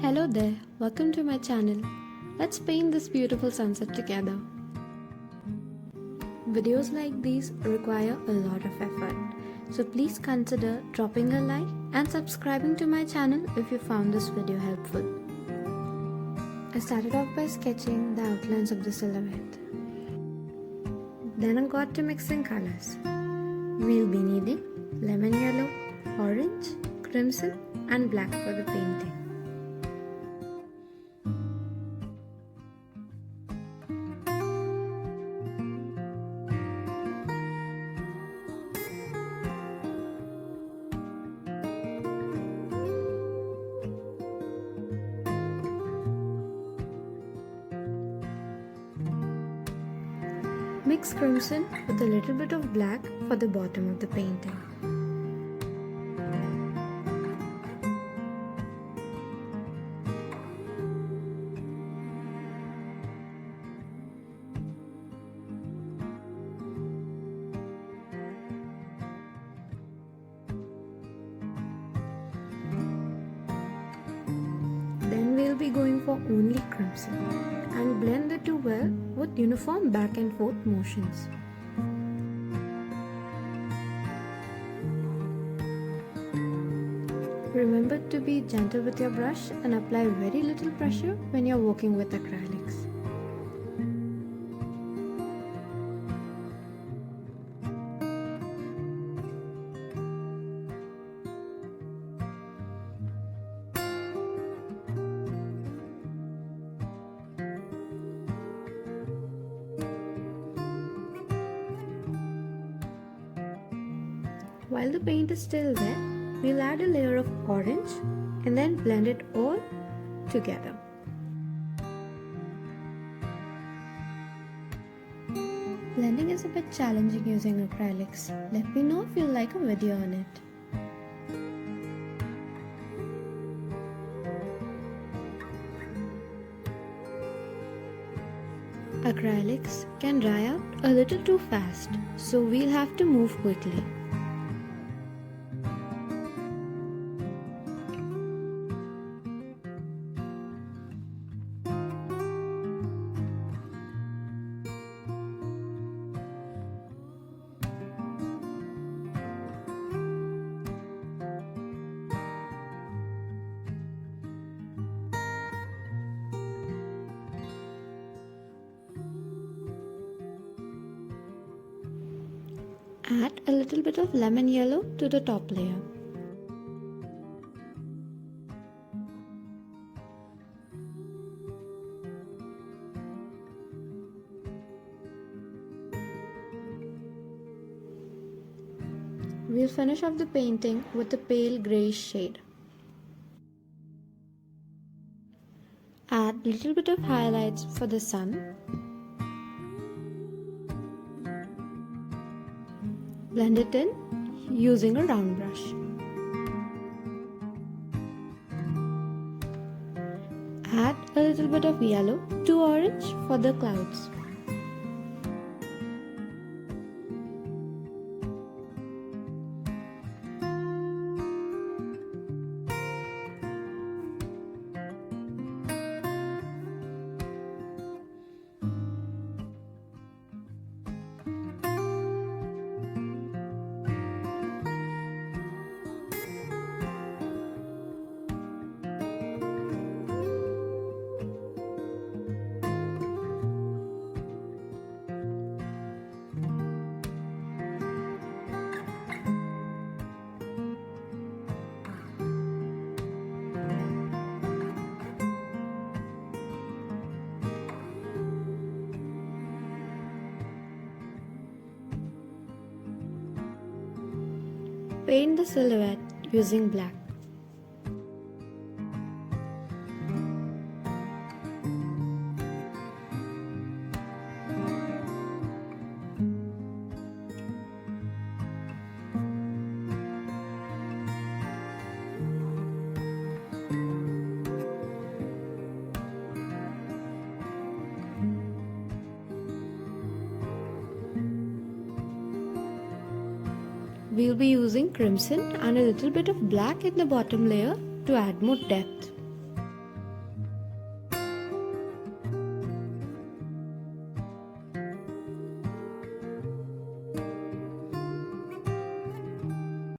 Hello there, welcome to my channel. Let's paint this beautiful sunset together. Videos like these require a lot of effort, so please consider dropping a like and subscribing to my channel if you found this video helpful. I started off by sketching the outlines of the silhouette. Then I got to mixing colors. We'll be needing lemon yellow, orange, crimson and black for the painting. Mix crimson with a little bit of black for the bottom of the painting. Then we'll be going for only crimson and blend the two well with uniform back and forth motions. Remember to be gentle with your brush and apply very little pressure when you're working with acrylics. While the paint is still wet, we'll add a layer of orange and then blend it all together. Blending is a bit challenging using acrylics. Let me know if you like a video on it. Acrylics can dry out a little too fast, so we'll have to move quickly. Add a little bit of lemon yellow to the top layer. We'll finish off the painting with a pale greyish shade. Add a little bit of highlights for the sun. Blend it in using a round brush. Add a little bit of yellow to orange for the clouds. Paint the silhouette using black. We'll be using crimson and a little bit of black in the bottom layer to add more depth.